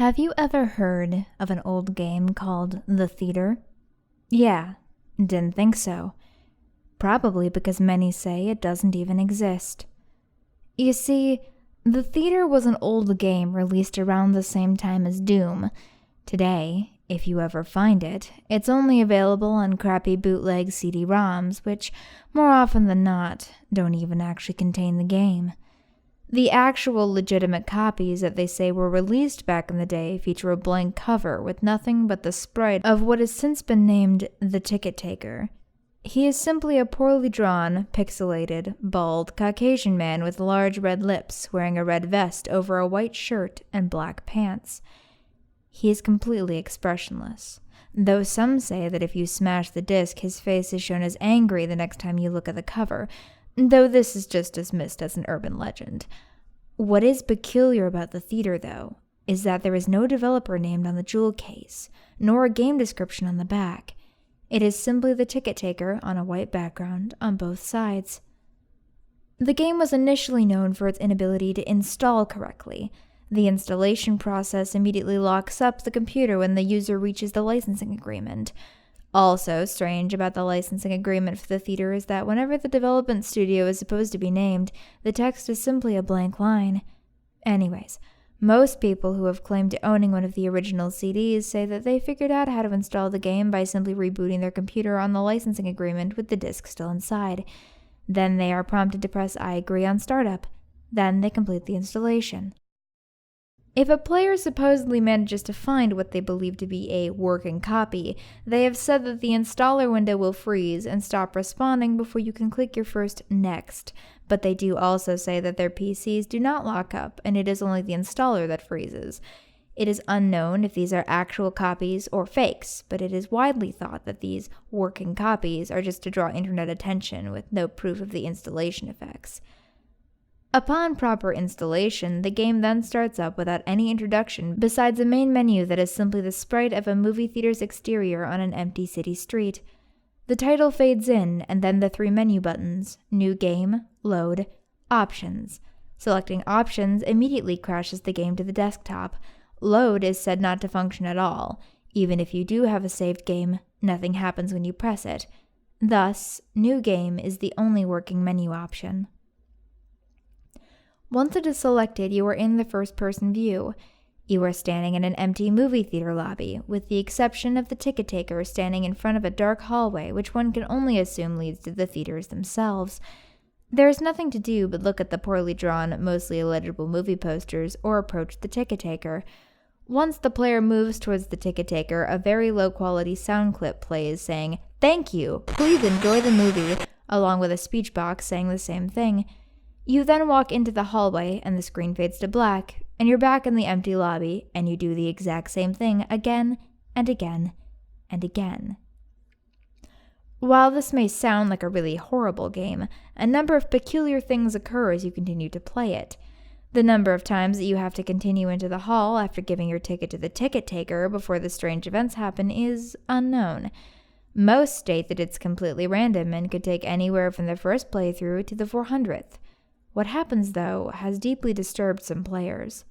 Have you ever heard of an old game called The Theater? Yeah, didn't think so. Probably because many say it doesn't even exist. You see, The Theater was an old game released around the same time as Doom. Today, if you ever find it, it's only available on crappy bootleg CD-ROMs, which, more often than not, don't even actually contain the game. The actual legitimate copies that they say were released back in the day feature a blank cover with nothing but the sprite of what has since been named the Ticket Taker. He is simply a poorly drawn, pixelated, bald, Caucasian man with large red lips wearing a red vest over a white shirt and black pants. He is completely expressionless, though some say that if you smash the disc, his face is shown as angry the next time you look at the cover, though this is just dismissed as an urban legend. What is peculiar about The Theater, though, is that there is no developer named on the jewel case, nor a game description on the back. It is simply the Ticket Taker on a white background on both sides. The game was initially known for its inability to install correctly. The installation process immediately locks up the computer when the user reaches the licensing agreement. Also strange about the licensing agreement for The Theater is that whenever the development studio is supposed to be named, the text is simply a blank line. Anyways, most people who have claimed to owning one of the original CDs say that they figured out how to install the game by simply rebooting their computer on the licensing agreement with the disc still inside. Then they are prompted to press I agree on startup. Then they complete the installation. If a player supposedly manages to find what they believe to be a working copy, they have said that the installer window will freeze and stop responding before you can click your first next, but they do also say that their PCs do not lock up and it is only the installer that freezes. It is unknown if these are actual copies or fakes, but it is widely thought that these working copies are just to draw internet attention with no proof of the installation effects. Upon proper installation, the game then starts up without any introduction besides a main menu that is simply the sprite of a movie theater's exterior on an empty city street. The title fades in, and then the three menu buttons, New Game, Load, Options. Selecting Options immediately crashes the game to the desktop. Load is said not to function at all. Even if you do have a saved game, nothing happens when you press it. Thus, New Game is the only working menu option. Once it is selected, you are in the first-person view. You are standing in an empty movie theater lobby, with the exception of the ticket taker standing in front of a dark hallway which one can only assume leads to the theaters themselves. There is nothing to do but look at the poorly drawn, mostly illegible movie posters or approach the ticket taker. Once the player moves towards the ticket taker, a very low-quality sound clip plays saying, "Thank you, please enjoy the movie," along with a speech box saying the same thing. You then walk into the hallway and the screen fades to black, and you're back in the empty lobby, and you do the exact same thing again and again and again. While this may sound like a really horrible game, a number of peculiar things occur as you continue to play it. The number of times that you have to continue into the hall after giving your ticket to the ticket taker before the strange events happen is unknown. Most state that it's completely random and could take anywhere from the first playthrough to the 400th. What happens, though, has deeply disturbed some players.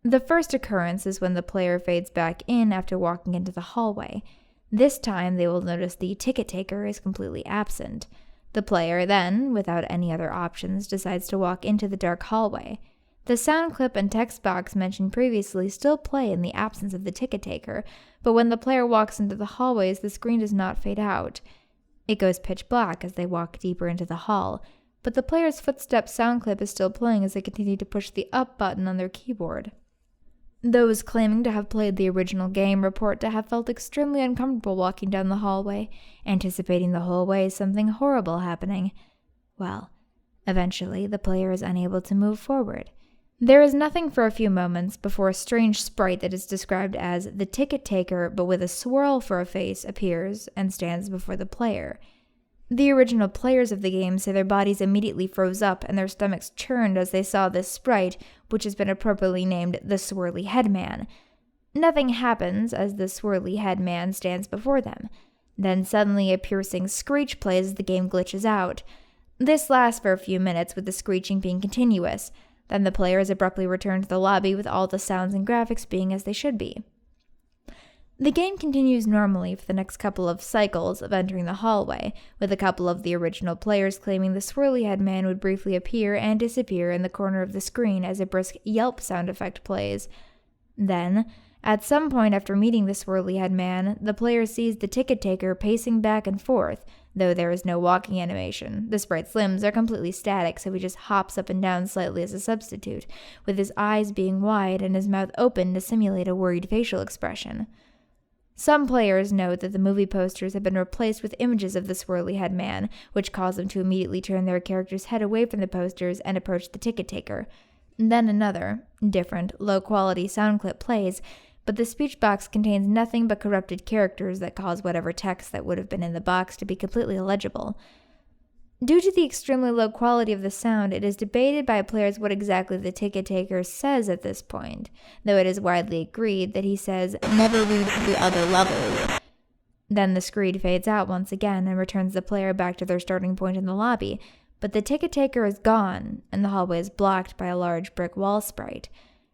The first occurrence is when the player fades back in after walking into the hallway. This time, they will notice the ticket taker is completely absent. The player then, without any other options, decides to walk into the dark hallway. The sound clip and text box mentioned previously still play in the absence of the ticket taker, but when the player walks into the hallways, the screen does not fade out. It goes pitch black as they walk deeper into the hall, but the player's footstep sound clip is still playing as they continue to push the up button on their keyboard. Those claiming to have played the original game report to have felt extremely uncomfortable walking down the hallway, anticipating the whole way something horrible happening. Well, eventually the player is unable to move forward. There is nothing for a few moments before a strange sprite that is described as the ticket taker but with a swirl for a face appears and stands before the player. The original players of the game say their bodies immediately froze up and their stomachs churned as they saw this sprite, which has been appropriately named the Swirly Head Man. Nothing happens as the Swirly Head Man stands before them. Then suddenly a piercing screech plays as the game glitches out. This lasts for a few minutes with the screeching being continuous. Then the player is abruptly returned to the lobby with all the sounds and graphics being as they should be. The game continues normally for the next couple of cycles of entering the hallway, with a couple of the original players claiming the swirly-head man would briefly appear and disappear in the corner of the screen as a brisk yelp sound effect plays. Then, at some point after meeting the swirly-head man, the player sees the ticket taker pacing back and forth, though there is no walking animation. The sprite's limbs are completely static, so he just hops up and down slightly as a substitute, with his eyes being wide and his mouth open to simulate a worried facial expression. Some players note that the movie posters have been replaced with images of the swirly-head man, which cause them to immediately turn their character's head away from the posters and approach the ticket taker. Then another, different, low-quality sound clip plays, but the speech box contains nothing but corrupted characters that cause whatever text that would have been in the box to be completely illegible. Due to the extremely low quality of the sound, it is debated by players what exactly the ticket taker says at this point, though it is widely agreed that he says, "Never read the other levels." Then the screen fades out once again and returns the player back to their starting point in the lobby, but the ticket taker is gone, and the hallway is blocked by a large brick wall sprite.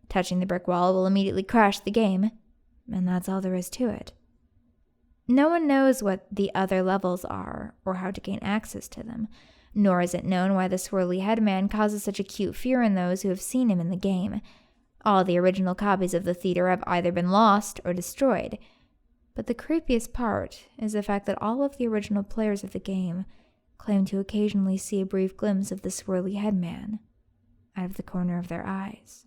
Touching the brick wall will immediately crash the game, and that's all there is to it. No one knows what the other levels are, or how to gain access to them, nor is it known why the swirly head man causes such acute fear in those who have seen him in the game. All the original copies of the theater have either been lost or destroyed. But the creepiest part is the fact that all of the original players of the game claim to occasionally see a brief glimpse of the swirly head man out of the corner of their eyes.